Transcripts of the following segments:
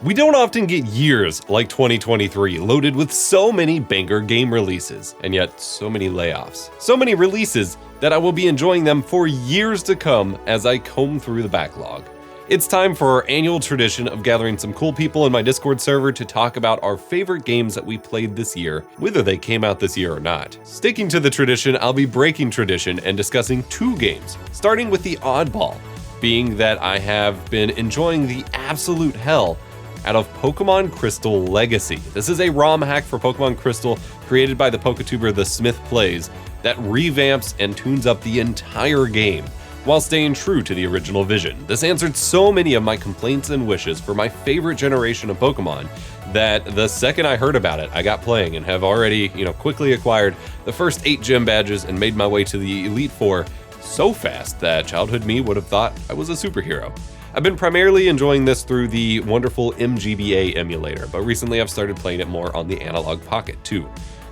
We don't often get years like 2023 loaded with so many banger game releases, and yet so many layoffs. So many releases that I will be enjoying them for years to come as I comb through the backlog. It's time for our annual tradition of gathering some cool people in my Discord server to talk about our favorite games that we played this year, whether they came out this year or not. Sticking to the tradition, I'll be breaking tradition and discussing 2 games, starting with the oddball, being that I have been enjoying the absolute hell out of Pokemon Crystal Legacy. This is a ROM hack for Pokemon Crystal created by the PokeTuber The Smith Plays that revamps and tunes up the entire game while staying true to the original vision. This answered so many of my complaints and wishes for my favorite generation of Pokemon that the second I heard about it, I got playing and have already, quickly acquired the first 8 gym badges and made my way to the Elite Four so fast that childhood me would have thought I was a superhero. I've been primarily enjoying this through the wonderful MGBA emulator, but recently I've started playing it more on the Analog Pocket too.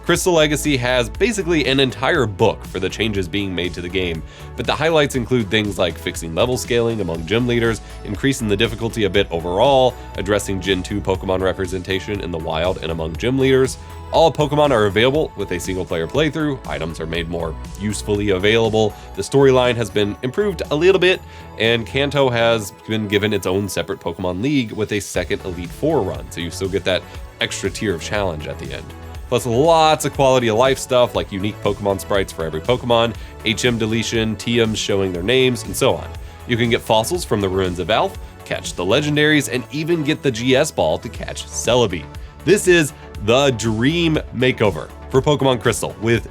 Crystal Legacy has basically an entire book for the changes being made to the game, but the highlights include things like fixing level scaling among gym leaders, increasing the difficulty a bit overall, addressing Gen 2 Pokemon representation in the wild and among gym leaders. All Pokemon are available with a single player playthrough, items are made more usefully available, the storyline has been improved a little bit, and Kanto has been given its own separate Pokemon League with a second Elite Four run, so you still get that extra tier of challenge at the end. Plus lots of quality of life stuff like unique Pokemon sprites for every Pokemon, HM deletion, TMs showing their names, and so on. You can get fossils from the ruins of Alph, catch the legendaries, and even get the GS ball to catch Celebi. This is the dream makeover for Pokemon Crystal, with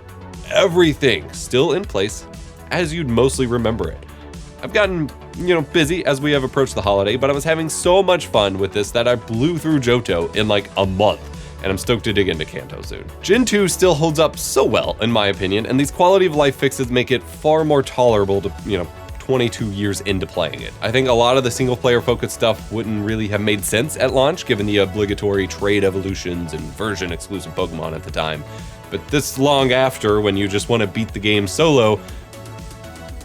everything still in place as you'd mostly remember it. I've gotten, busy as we have approached the holiday, but I was having so much fun with this that I blew through Johto in like a month. And I'm stoked to dig into Kanto soon. Gen 2 still holds up so well, in my opinion, and these quality of life fixes make it far more tolerable to, 22 years into playing it. I think a lot of the single player focused stuff wouldn't really have made sense at launch, given the obligatory trade evolutions and version exclusive Pokemon at the time. But this long after, when you just want to beat the game solo,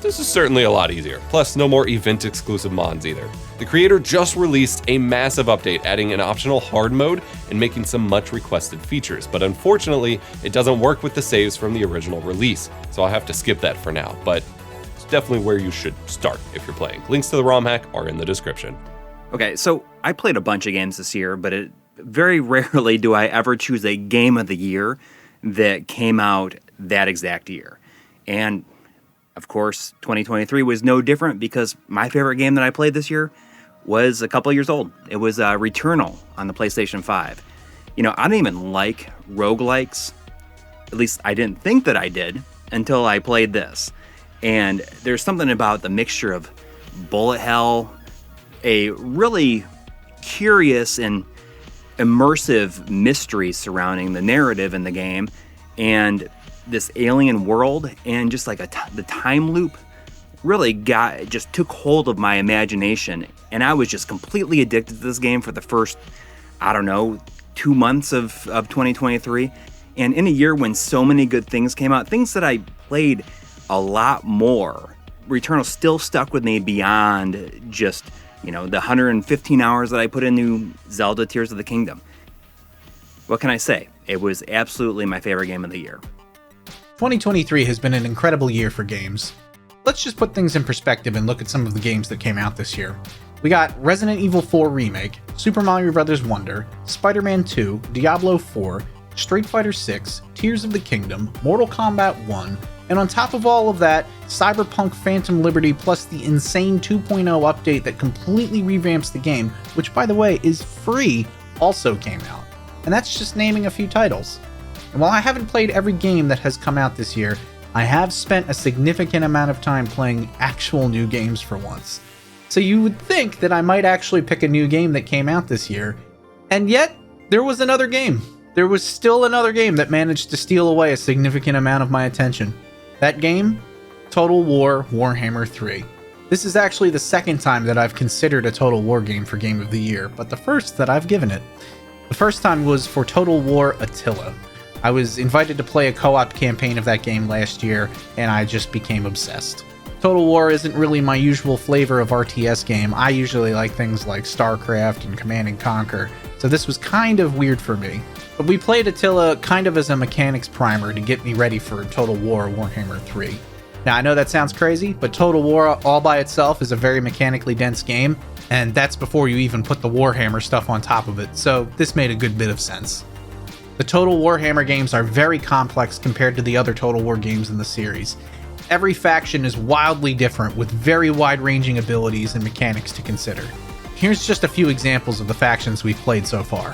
this is certainly a lot easier. Plus, no more event exclusive mons either. The creator just released a massive update, adding an optional hard mode and making some much requested features, but unfortunately, it doesn't work with the saves from the original release, so I'll have to skip that for now, but it's definitely where you should start if you're playing. Links to the ROM hack are in the description. Okay, so I played a bunch of games this year, but very rarely do I ever choose a game of the year that came out that exact year. And of course, 2023 was no different because my favorite game that I played this year was a couple years old. It was Returnal on the PlayStation 5. I don't even like roguelikes. At least I didn't think that I did until I played this. And there's something about the mixture of bullet hell, a really curious and immersive mystery surrounding the narrative in the game, and this alien world, and just like the time loop really just took hold of my imagination, and I was just completely addicted to this game for the first, 2 months of 2023. And in a year when so many good things came out, things that I played a lot more, Returnal still stuck with me beyond just, the 115 hours that I put into Zelda Tears of the Kingdom. What can I say? It was absolutely my favorite game of the year. 2023 has been an incredible year for games. Let's just put things in perspective and look at some of the games that came out this year. We got Resident Evil 4 Remake, Super Mario Bros. Wonder, Spider-Man 2, Diablo 4, Street Fighter 6, Tears of the Kingdom, Mortal Kombat 1, and on top of all of that, Cyberpunk Phantom Liberty plus the insane 2.0 update that completely revamps the game, which by the way is free, also came out. And that's just naming a few titles. And while I haven't played every game that has come out this year, I have spent a significant amount of time playing actual new games for once. So you would think that I might actually pick a new game that came out this year, and yet there was another game. There was still another game that managed to steal away a significant amount of my attention. That game? Total War Warhammer 3. This is actually the second time that I've considered a Total War game for Game of the Year, but the first that I've given it. The first time was for Total War Attila. I was invited to play a co-op campaign of that game last year, and I just became obsessed. Total War isn't really my usual flavor of RTS game. I usually like things like StarCraft and Command & Conquer, so this was kind of weird for me. But we played Attila kind of as a mechanics primer to get me ready for Total War Warhammer 3. Now, I know that sounds crazy, but Total War all by itself is a very mechanically dense game, and that's before you even put the Warhammer stuff on top of it, so this made a good bit of sense. The Total Warhammer games are very complex compared to the other Total War games in the series. Every faction is wildly different with very wide-ranging abilities and mechanics to consider. Here's just a few examples of the factions we've played so far.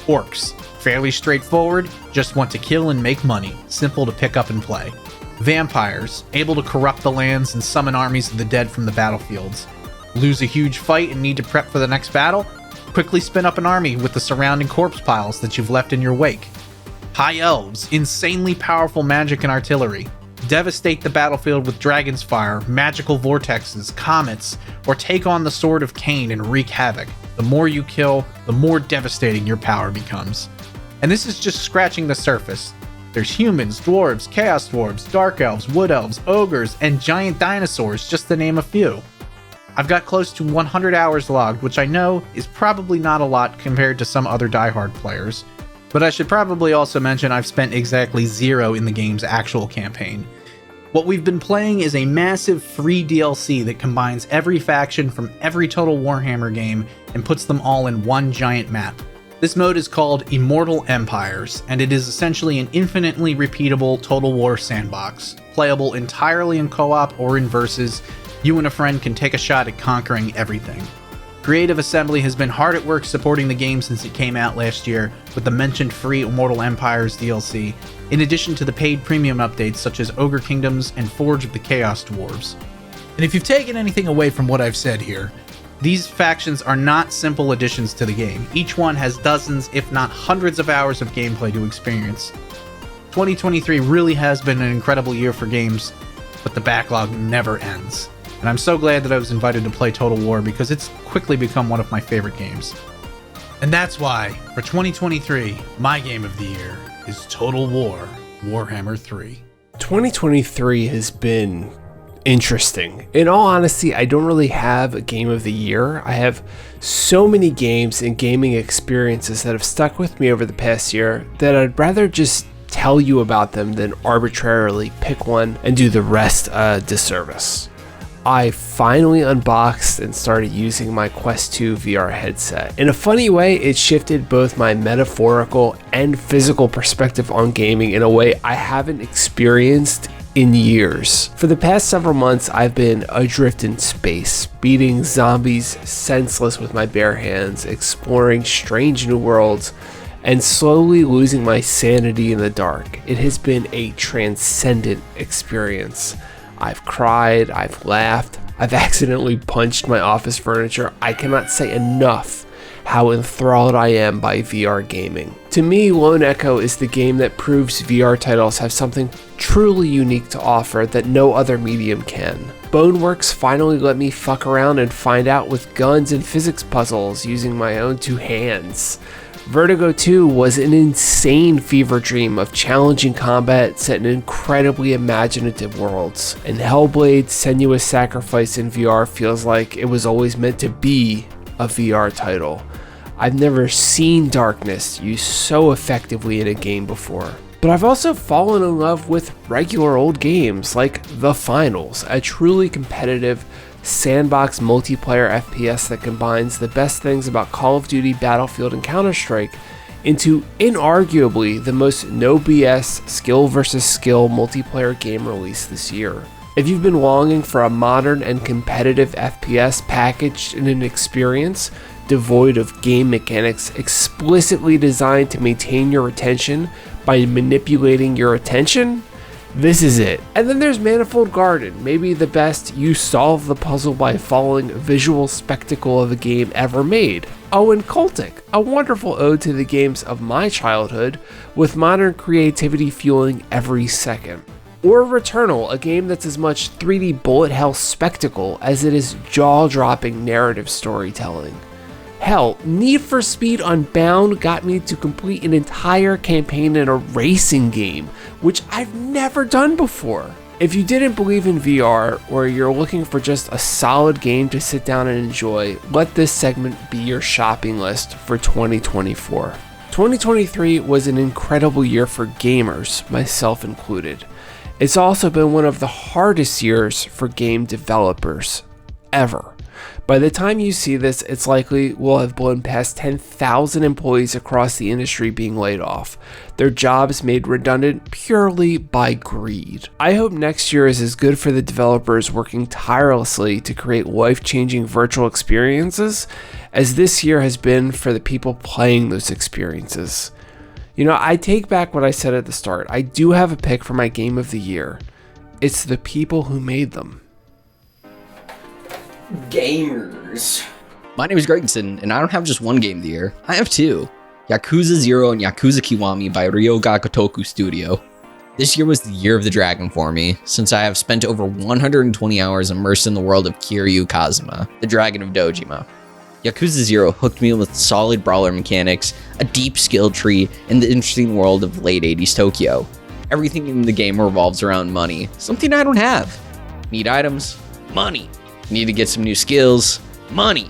Orcs. Fairly straightforward, just want to kill and make money, simple to pick up and play. Vampires, able to corrupt the lands and summon armies of the dead from the battlefields. Lose a huge fight and need to prep for the next battle? Quickly spin up an army with the surrounding corpse piles that you've left in your wake. High Elves, insanely powerful magic and artillery. Devastate the battlefield with dragon's fire, magical vortexes, comets, or take on the Sword of Cain and wreak havoc. The more you kill, the more devastating your power becomes. And this is just scratching the surface. There's humans, dwarves, chaos dwarves, dark elves, wood elves, ogres, and giant dinosaurs, just to name a few. I've got close to 100 hours logged, which I know is probably not a lot compared to some other diehard players, but I should probably also mention I've spent exactly 0 in the game's actual campaign. What we've been playing is a massive free DLC that combines every faction from every Total Warhammer game and puts them all in one giant map. This mode is called Immortal Empires, and it is essentially an infinitely repeatable Total War sandbox, playable entirely in co-op or in versus. You and a friend can take a shot at conquering everything. Creative Assembly has been hard at work supporting the game since it came out last year, with the mentioned free Immortal Empires DLC, in addition to the paid premium updates such as Ogre Kingdoms and Forge of the Chaos Dwarves. And if you've taken anything away from what I've said here, these factions are not simple additions to the game. Each one has dozens, if not hundreds of hours of gameplay to experience. 2023 really has been an incredible year for games, but the backlog never ends. And I'm so glad that I was invited to play Total War because it's quickly become one of my favorite games. And that's why, for 2023, my game of the year is Total War Warhammer 3. 2023 has been interesting. In all honesty, I don't really have a game of the year. I have so many games and gaming experiences that have stuck with me over the past year that I'd rather just tell you about them than arbitrarily pick one and do the rest a disservice. I finally unboxed and started using my Quest 2 VR headset. In a funny way, it shifted both my metaphorical and physical perspective on gaming in a way I haven't experienced in years. For the past several months, I've been adrift in space, beating zombies senseless with my bare hands, exploring strange new worlds, and slowly losing my sanity in the dark. It has been a transcendent experience. I've cried, I've laughed, I've accidentally punched my office furniture. I cannot say enough how enthralled I am by VR gaming. To me, Lone Echo is the game that proves VR titles have something truly unique to offer that no other medium can. Boneworks finally let me fuck around and find out with guns and physics puzzles using my own 2 hands. Vertigo 2 was an insane fever dream of challenging combat set in incredibly imaginative worlds, and Hellblade: Senua's Sacrifice in VR feels like it was always meant to be a VR title. I've never seen darkness used so effectively in a game before. But I've also fallen in love with regular old games like The Finals, a truly competitive sandbox multiplayer FPS that combines the best things about Call of Duty, Battlefield, and Counter-Strike into inarguably the most no BS skill versus skill multiplayer game release this year. If you've been longing for a modern and competitive FPS packaged in an experience devoid of game mechanics explicitly designed to maintain your attention by manipulating your attention, this is it. And then there's Manifold Garden, maybe the best you solve the puzzle by following visual spectacle of a game ever made. Oh, and Cultic, a wonderful ode to the games of my childhood, with modern creativity fueling every second. Or Returnal, a game that's as much 3D bullet hell spectacle as it is jaw-dropping narrative storytelling. Hell, Need for Speed Unbound got me to complete an entire campaign in a racing game, which I've never done before. If you didn't believe in VR, or you're looking for just a solid game to sit down and enjoy, let this segment be your shopping list for 2024. 2023 was an incredible year for gamers, myself included. It's also been one of the hardest years for game developers ever. By the time you see this, it's likely we'll have blown past 10,000 employees across the industry being laid off, their jobs made redundant purely by greed. I hope next year is as good for the developers working tirelessly to create life-changing virtual experiences as this year has been for the people playing those experiences. You know, I take back what I said at the start. I do have a pick for my game of the year. It's the people who made them. Gamers. My name is Gregson, and I don't have just one game of the year. I have two. Yakuza 0 and Yakuza Kiwami by Ryoga Gotoku Studio. This year was the year of the dragon for me, since I have spent over 120 hours immersed in the world of Kiryu Kazuma, the dragon of Dojima. Yakuza 0 hooked me with solid brawler mechanics, a deep skill tree, and the interesting world of late 80s Tokyo. Everything in the game revolves around money, something I don't have. Need items? Money. Need to get some new skills? Money.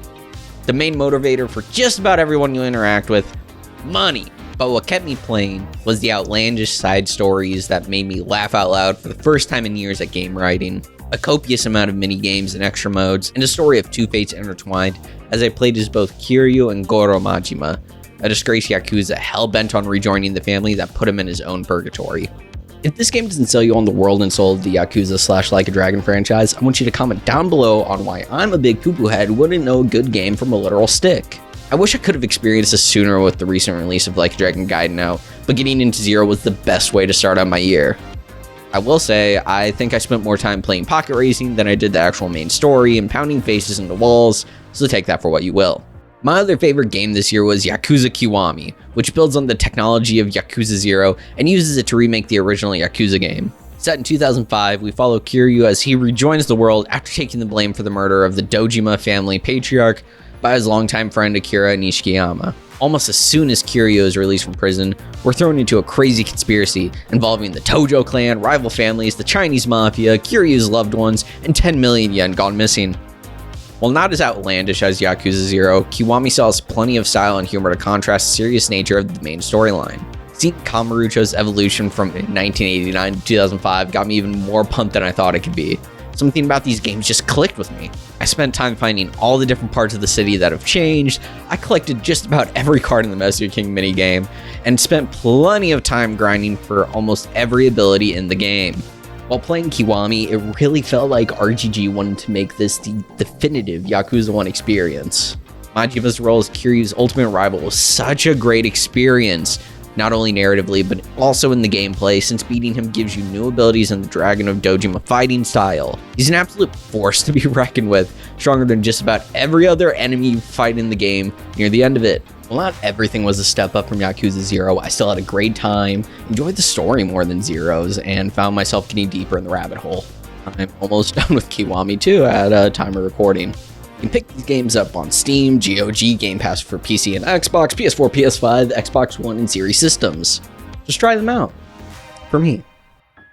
The main motivator for just about everyone you interact with? Money. But what kept me playing was the outlandish side stories that made me laugh out loud for the first time in years at game writing, a copious amount of mini games and extra modes, and a story of two fates intertwined as I played as both Kiryu and Goro Majima, a disgraced Yakuza hell-bent on rejoining the family that put him in his own purgatory. If this game doesn't sell you on the world and soul of the Yakuza / Like a Dragon franchise, I want you to comment down below on why I'm a big poo-poo head who wouldn't know a good game from a literal stick. I wish I could have experienced this sooner with the recent release of Like a Dragon Gaiden out, but getting into Zero was the best way to start out my year. I will say, I think I spent more time playing pocket racing than I did the actual main story and pounding faces into walls, so take that for what you will. My other favorite game this year was Yakuza Kiwami, which builds on the technology of Yakuza 0 and uses it to remake the original Yakuza game. Set in 2005, we follow Kiryu as he rejoins the world after taking the blame for the murder of the Dojima family patriarch by his longtime friend Akira Nishikiyama. Almost as soon as Kiryu is released from prison, we're thrown into a crazy conspiracy involving the Tojo clan, rival families, the Chinese mafia, Kiryu's loved ones, and 10 million yen gone missing. While not as outlandish as Yakuza 0, Kiwami still has plenty of style and humor to contrast the serious nature of the main storyline. Seeing Kamurocho's evolution from 1989 to 2005 got me even more pumped than I thought it could be. Something about these games just clicked with me. I spent time finding all the different parts of the city that have changed, I collected just about every card in the Master King minigame, and spent plenty of time grinding for almost every ability in the game. While playing Kiwami, it really felt like RGG wanted to make this the definitive Yakuza 1 experience. Majima's role as Kiryu's ultimate rival was such a great experience, not only narratively, but also in the gameplay, since beating him gives you new abilities in the Dragon of Dojima fighting style. He's an absolute force to be reckoned with, stronger than just about every other enemy you fight in the game near the end of it. While not everything was a step up from Yakuza 0, I still had a great time, enjoyed the story more than Zero's, and found myself getting deeper in the rabbit hole. I'm almost done with Kiwami 2 at time of recording. You can pick these games up on Steam, GOG, Game Pass for PC and Xbox, PS4, PS5, Xbox One, and Series systems. Just try them out. For me.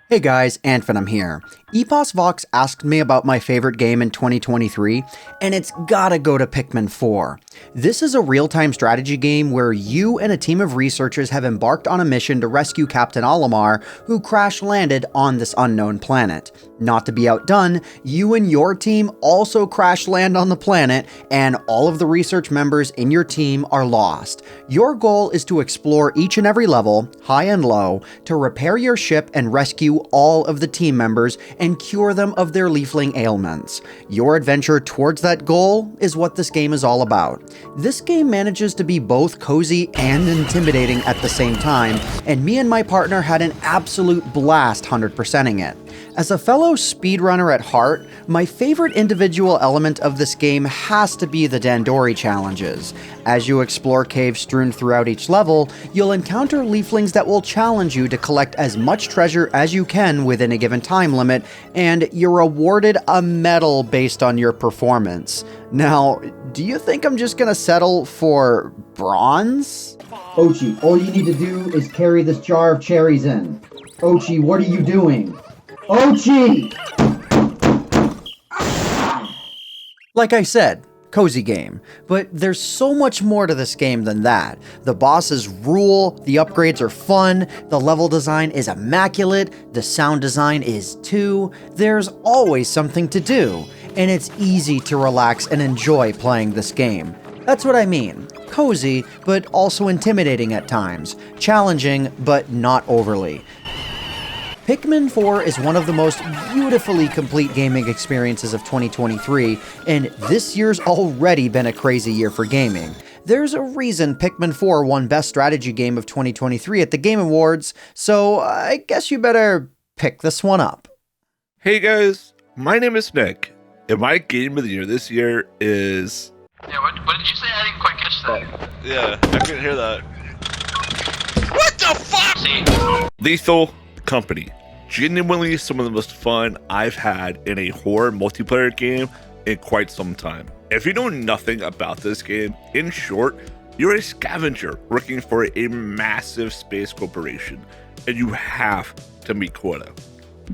Hey guys, AntVenom here. EposVox asked me about my favorite game in 2023, and it's gotta go to Pikmin 4. This is a real-time strategy game where you and a team of researchers have embarked on a mission to rescue Captain Olimar, who crash-landed on this unknown planet. Not to be outdone, you and your team also crash-land on the planet, and all of the research members in your team are lost. Your goal is to explore each and every level, high and low, to repair your ship and rescue all of the team members and cure them of their leafling ailments. Your adventure towards that goal is what this game is all about. This game manages to be both cozy and intimidating at the same time, and me and my partner had an absolute blast 100%ing it. As a fellow speedrunner at heart, my favorite individual element of this game has to be the Dandori challenges. As you explore caves strewn throughout each level, you'll encounter leaflings that will challenge you to collect as much treasure as you can within a given time limit, and you're awarded a medal based on your performance. Now, do you think I'm just gonna settle for bronze? Ochi, all you need to do is carry this jar of cherries in. Ochi, what are you doing? Like I said, cozy game, but there's so much more to this game than that. The bosses rule, the upgrades are fun, the level design is immaculate, the sound design is too. There's always something to do, and it's easy to relax and enjoy playing this game. That's what I mean. Cozy, but also intimidating at times. Challenging, but not overly. Pikmin 4 is one of the most beautifully complete gaming experiences of 2023, and this year's already been a crazy year for gaming. There's a reason Pikmin 4 won Best Strategy Game of 2023 at the Game Awards, so I guess you better pick this one up. Hey guys, my name is Nick, and my game of the year this year is... Yeah, what did you say? I didn't quite catch that. Yeah, I couldn't hear that. What the fuck? See? Lethal Company. Genuinely some of the most fun I've had in a horror multiplayer game in quite some time. If you know nothing about this game, in short, you're a scavenger working for a massive space corporation, and you have to meet quota.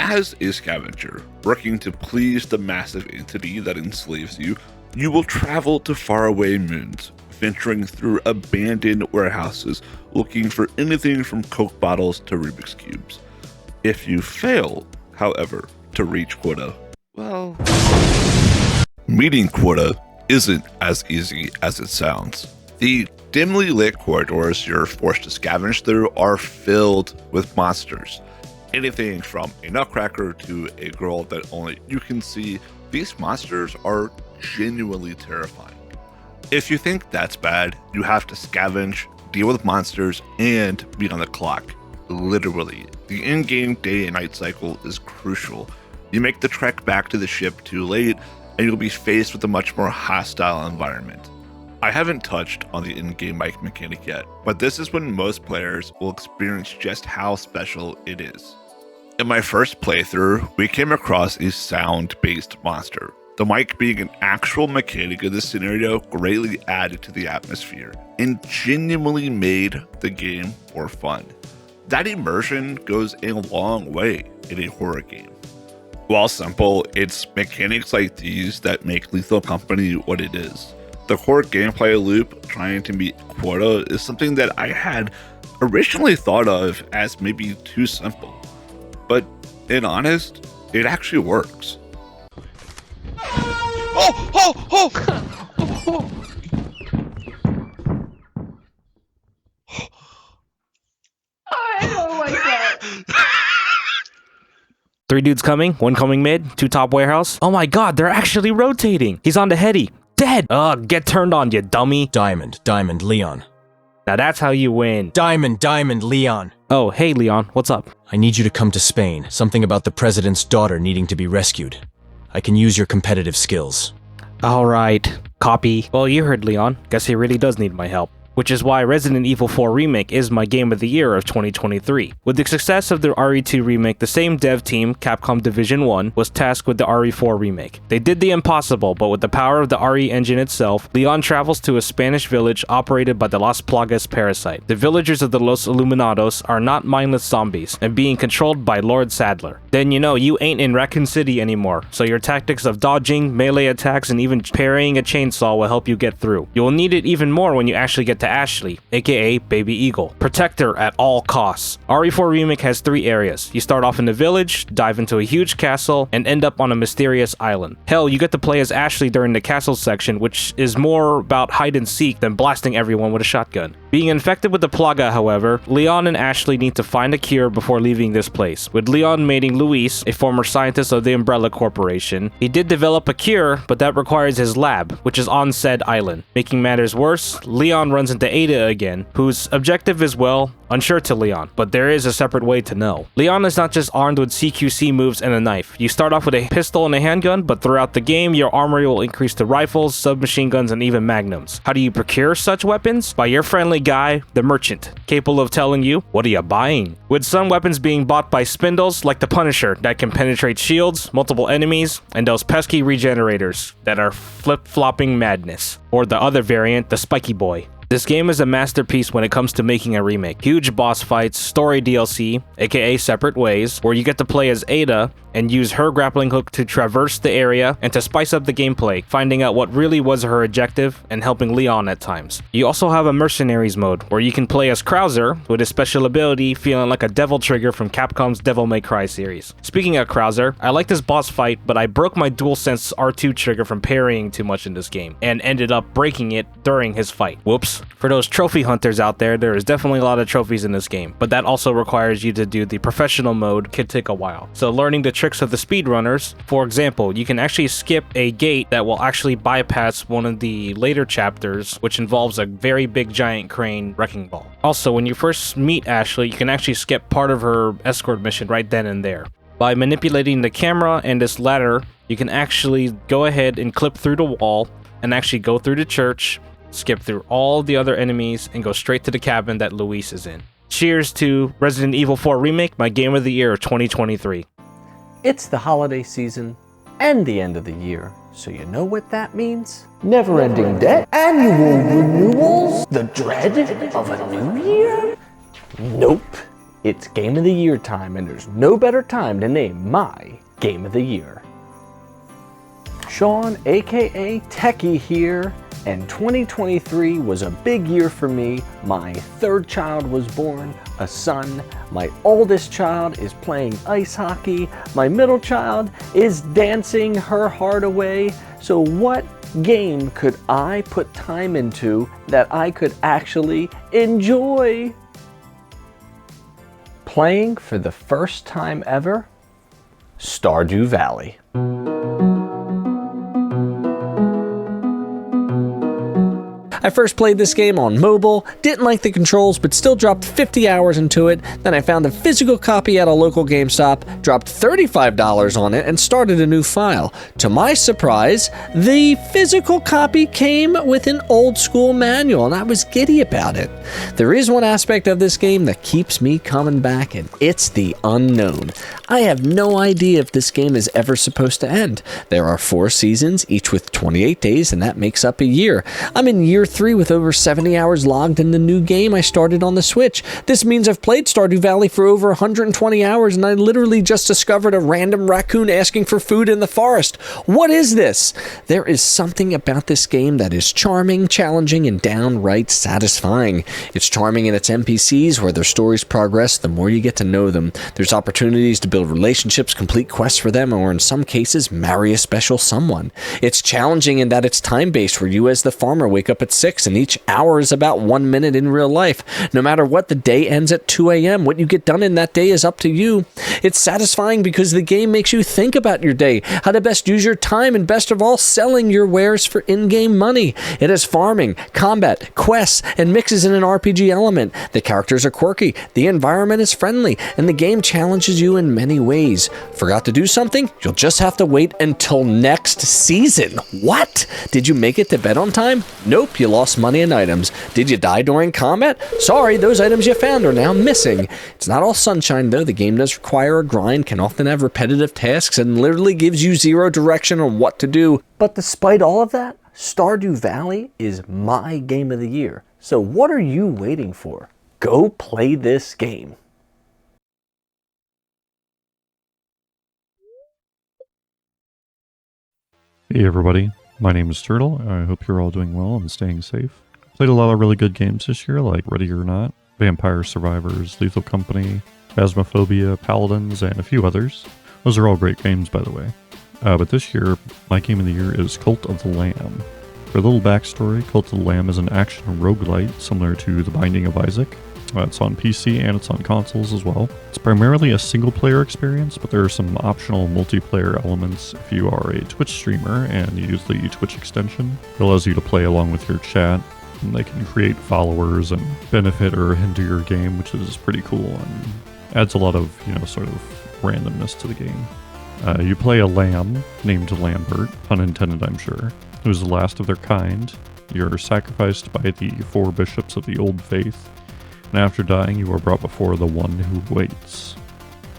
As a scavenger, working to please the massive entity that enslaves you, you will travel to faraway moons, venturing through abandoned warehouses, looking for anything from Coke bottles to Rubik's Cubes. If you fail, however, to reach quota, well, meeting quota isn't as easy as it sounds. The dimly lit corridors you're forced to scavenge through are filled with monsters. Anything from a nutcracker to a girl that only you can see, these monsters are genuinely terrifying. If you think that's bad, you have to scavenge, deal with monsters, and be on the clock. Literally, the in-game day and night cycle is crucial. You make the trek back to the ship too late, and you'll be faced with a much more hostile environment. I haven't touched on the in-game mic mechanic yet, but this is when most players will experience just how special it is. In my first playthrough, we came across a sound-based monster. The mic being an actual mechanic of this scenario greatly added to the atmosphere and genuinely made the game more fun. That immersion goes a long way in a horror game. While simple, it's mechanics like these that make Lethal Company what it is. The core gameplay loop trying to meet quota is something that I had originally thought of as maybe too simple. But in honest, it actually works. I don't like that. 3 dudes coming, 1 coming mid, 2 top warehouse. Oh my god, they're actually rotating. He's on the heady. Dead. Ugh, get turned on, you dummy. Diamond, Leon. Now that's how you win. Diamond, Leon. Oh, hey Leon, what's up? I need you to come to Spain. Something about the president's daughter needing to be rescued. I can use your competitive skills. Alright, copy. Well, you heard Leon. Guess he really does need my help. Which is why Resident Evil 4 Remake is my game of the year of 2023. With the success of the RE2 remake, the same dev team, Capcom Division 1, was tasked with the RE4 remake. They did the impossible, but with the power of the RE engine itself, Leon travels to a Spanish village operated by the Las Plagas parasite. The villagers of the Los Illuminados are not mindless zombies, and being controlled by Lord Sadler. Then you know you ain't in Raccoon City anymore, so your tactics of dodging, melee attacks, and even parrying a chainsaw will help you get through. You will need it even more when you actually get to Ashley, aka Baby Eagle. Protect her at all costs. RE4 Remake has 3 areas. You start off in the village, dive into a huge castle, and end up on a mysterious island. Hell, you get to play as Ashley during the castle section, which is more about hide and seek than blasting everyone with a shotgun. Being infected with the plaga, however, Leon and Ashley need to find a cure before leaving this place. With Leon mating Luis, a former scientist of the Umbrella Corporation, he did develop a cure, but that requires his lab, which is on said island. Making matters worse, Leon runs into Ada again, whose objective is, well, unsure to Leon, but there is a separate way to know. Leon is not just armed with CQC moves and a knife. You start off with a pistol and a handgun, but throughout the game, your armory will increase to rifles, submachine guns, and even magnums. How do you procure such weapons? By your friendly guy, the merchant, capable of telling you, what are you buying? With some weapons being bought by spindles, like the Punisher, that can penetrate shields, multiple enemies, and those pesky regenerators that are flip-flopping madness. Or the other variant, the Spiky Boy. This game is a masterpiece when it comes to making a remake. Huge boss fights, story DLC, aka Separate Ways, where you get to play as Ada and use her grappling hook to traverse the area and to spice up the gameplay, finding out what really was her objective and helping Leon at times. You also have a Mercenaries mode, where you can play as Krauser with his special ability feeling like a Devil Trigger from Capcom's Devil May Cry series. Speaking of Krauser, I like this boss fight, but I broke my DualSense R2 trigger from parrying too much in this game, and ended up breaking it during his fight. Whoops. For those trophy hunters out there, there is definitely a lot of trophies in this game, but that also requires you to do the professional mode, can take a while. So learning the tricks of the speedrunners, for example, you can actually skip a gate that will actually bypass one of the later chapters, which involves a very big giant crane wrecking ball. Also, when you first meet Ashley, you can actually skip part of her escort mission right then and there. By manipulating the camera and this ladder, you can actually go ahead and clip through the wall and actually go through the church, skip through all the other enemies, and go straight to the cabin that Luis is in. Cheers to Resident Evil 4 Remake, my game of the year of 2023. It's the holiday season and the end of the year, so you know what that means? Never-ending debt, annual renewals, the dread of a new year? Nope. It's Game of the Year time, and there's no better time to name my Game of the Year. Sean, aka Techie here, and 2023 was a big year for me. My third child was born, a son. My oldest child is playing ice hockey. My middle child is dancing her heart away. So what game could I put time into that I could actually enjoy? Playing for the first time ever, Stardew Valley. I first played this game on mobile, didn't like the controls, but still dropped 50 hours into it. Then I found a physical copy at a local GameStop, dropped $35 on it, and started a new file. To my surprise, the physical copy came with an old school manual, and I was giddy about it. There is one aspect of this game that keeps me coming back, and it's the unknown. I have no idea if this game is ever supposed to end. There are 4 seasons, each with 28 days, and that makes up a year. I'm in year 3 with over 70 hours logged in the new game I started on the Switch. This means I've played Stardew Valley for over 120 hours, and I literally just discovered a random raccoon asking for food in the forest. What is this? There is something about this game that is charming, challenging, and downright satisfying. It's charming in its NPCs, where their stories progress the more you get to know them. There's opportunities to build relationships, complete quests for them, or in some cases, marry a special someone. It's challenging in that it's time-based, where you as the farmer wake up at 6 and each hour is about 1 minute in real life. No matter what, the day ends at 2 a.m. What you get done in that day is up to you. It's satisfying because the game makes you think about your day, how to best use your time, and best of all, selling your wares for in-game money. It has farming, combat, quests, and mixes in an RPG element. The characters are quirky, the environment is friendly, and the game challenges you in many ways. Forgot to do something? You'll just have to wait until next season. What? Did you make it to bed on time? Nope, you lost money and items. Did you die during combat? Sorry, those items you found are now missing. It's not all sunshine though. The game does require a grind, can often have repetitive tasks, and literally gives you zero direction on what to do. But despite all of that, Stardew Valley is my game of the year. So what are you waiting for? Go play this game. Hey everybody, my name is Turtle. I hope you're all doing well and staying safe. Played a lot of really good games this year, like Ready or Not, Vampire Survivors, Lethal Company, Phasmophobia, Paladins, and a few others. Those are all great games, by the way. But this year, my game of the year is Cult of the Lamb. For a little backstory, Cult of the Lamb is an action roguelite similar to The Binding of Isaac. It's on PC and it's on consoles as well. It's primarily a single-player experience, but there are some optional multiplayer elements if you are a Twitch streamer and you use the Twitch extension. It allows you to play along with your chat, and they can create followers and benefit or hinder your game, which is pretty cool and adds a lot of, sort of randomness to the game. You play a lamb named Lambert, pun intended I'm sure, who's the last of their kind. You're sacrificed by the 4 bishops of the Old Faith, and after dying, you are brought before the One Who Waits.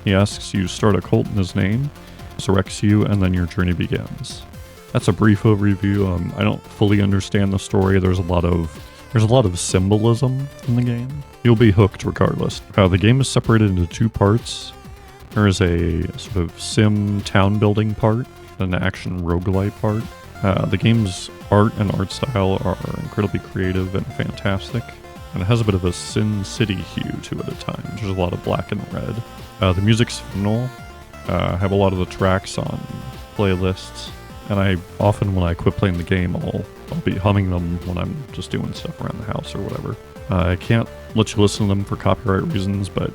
He asks you to start a cult in his name, resurrects you, and then your journey begins. That's a brief overview. I don't fully understand the story. There's a lot of There's a lot of symbolism in the game. You'll be hooked regardless. The game is separated into 2 parts. There is a sort of sim town building part, and an action roguelite part. The game's art and art style are incredibly creative and fantastic, and it has a bit of a Sin City hue to it at times. There's a lot of black and red. The music's phenomenal. I have a lot of the tracks on playlists, and I often, when I quit playing the game, I'll be humming them when I'm just doing stuff around the house or whatever. I can't let you listen to them for copyright reasons, but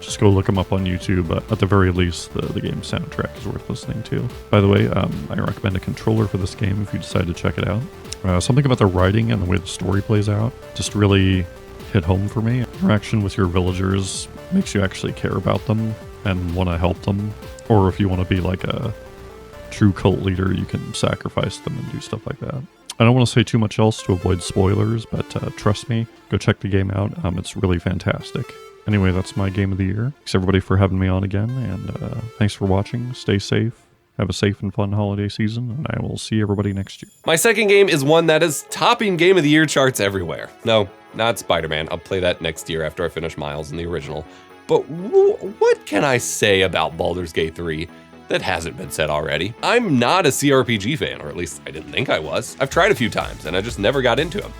just go look them up on YouTube. At the very least, the game's soundtrack is worth listening to. By the way, I recommend a controller for this game if you decide to check it out. Something about the writing and the way the story plays out just really hit home for me. Interaction with your villagers makes you actually care about them and want to help them. Or if you want to be like a true cult leader, you can sacrifice them and do stuff like that. I don't want to say too much else to avoid spoilers, but trust me, go check the game out. It's really fantastic. Anyway, that's my game of the year. Thanks everybody for having me on again, and thanks for watching. Stay safe. Have a safe and fun holiday season, and I will see everybody next year. My second game is one that is topping Game of the Year charts everywhere. No, not Spider-Man. I'll play that next year after I finish Miles in the original. But what can I say about Baldur's Gate 3 that hasn't been said already? I'm not a CRPG fan, or at least I didn't think I was. I've tried a few times, and I just never got into them.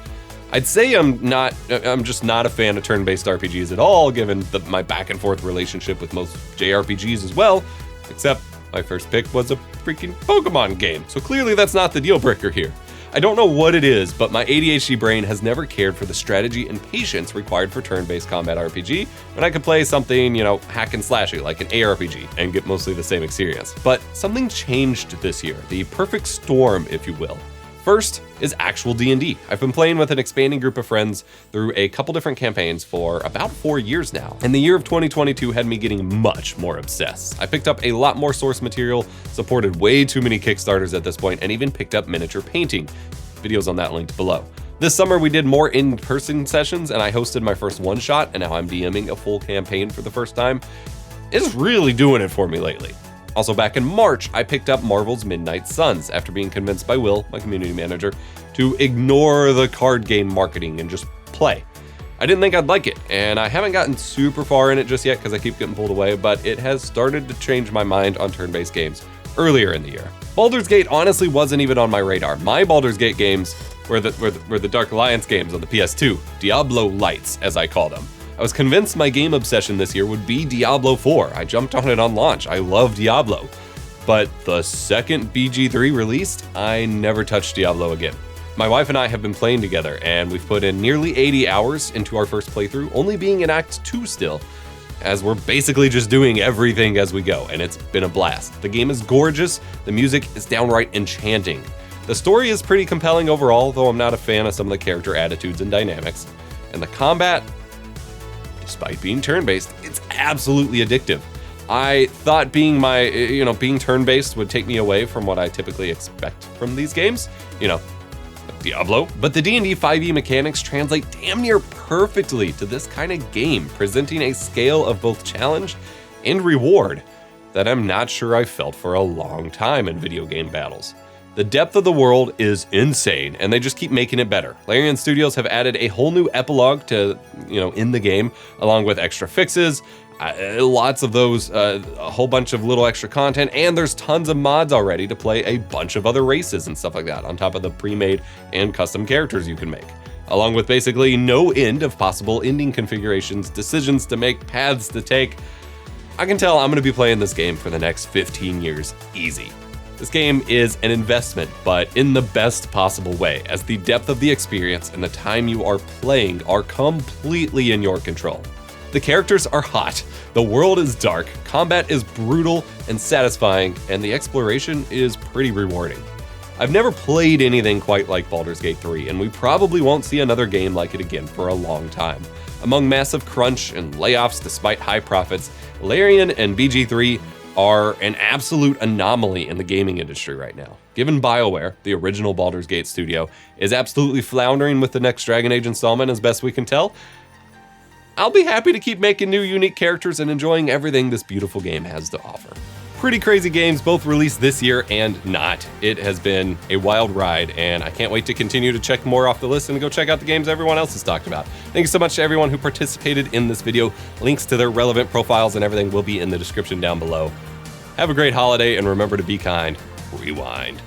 I'd say I'm just not a fan of turn-based RPGs at all, given my back and forth relationship with most JRPGs as well, except my first pick was a freaking Pokemon game, so clearly that's not the deal breaker here. I don't know what it is, but my ADHD brain has never cared for the strategy and patience required for turn-based combat RPG when I could play something, hack and slashy like an ARPG and get mostly the same experience. But something changed this year, the perfect storm, if you will. First is actual D&D. I've been playing with an expanding group of friends through a couple different campaigns for about 4 years now, and the year of 2022 had me getting much more obsessed. I picked up a lot more source material, supported way too many Kickstarters at this point, and even picked up miniature painting. Videos on that linked below. This summer we did more in-person sessions, and I hosted my first one-shot, and now I'm DMing a full campaign for the first time. It's really doing it for me lately. Also back in March, I picked up Marvel's Midnight Suns after being convinced by Will, my community manager, to ignore the card game marketing and just play. I didn't think I'd like it, and I haven't gotten super far in it just yet because I keep getting pulled away, but it has started to change my mind on turn-based games earlier in the year. Baldur's Gate honestly wasn't even on my radar. My Baldur's Gate games were the Dark Alliance games on the PS2, Diablo Lights, as I call them. I was convinced my game obsession this year would be Diablo 4. I jumped on it on launch. I love Diablo. But the second BG3 released, I never touched Diablo again. My wife and I have been playing together, and we've put in nearly 80 hours into our first playthrough, only being in Act 2 still, as we're basically just doing everything as we go, and it's been a blast. The game is gorgeous, the music is downright enchanting. The story is pretty compelling overall, though I'm not a fan of some of the character attitudes and dynamics. And the combat, despite being turn-based, it's absolutely addictive. I thought being turn-based would take me away from what I typically expect from these games, Diablo. But the D&D 5e mechanics translate damn near perfectly to this kind of game, presenting a scale of both challenge and reward that I'm not sure I felt for a long time in video game battles. The depth of the world is insane, and they just keep making it better. Larian Studios have added a whole new epilogue to, in the game, along with extra fixes, lots of those, a whole bunch of little extra content, and there's tons of mods already to play a bunch of other races and stuff like that, on top of the pre-made and custom characters you can make. Along with basically no end of possible ending configurations, decisions to make, paths to take. I can tell I'm going to be playing this game for the next 15 years, easy. This game is an investment, but in the best possible way, as the depth of the experience and the time you are playing are completely in your control. The characters are hot, the world is dark, combat is brutal and satisfying, and the exploration is pretty rewarding. I've never played anything quite like Baldur's Gate 3, and we probably won't see another game like it again for a long time. Among massive crunch and layoffs despite high profits, Larian and BG3 are an absolute anomaly in the gaming industry right now. Given BioWare, the original Baldur's Gate studio, is absolutely floundering with the next Dragon Age installment as best we can tell, I'll be happy to keep making new unique characters and enjoying everything this beautiful game has to offer. pretty crazy games, both released this year and not. It has been a wild ride, and I can't wait to continue to check more off the list and go check out the games everyone else has talked about. Thank you so much to everyone who participated in this video. Links to their relevant profiles and everything will be in the description down below. Have a great holiday, and remember to be kind. Rewind.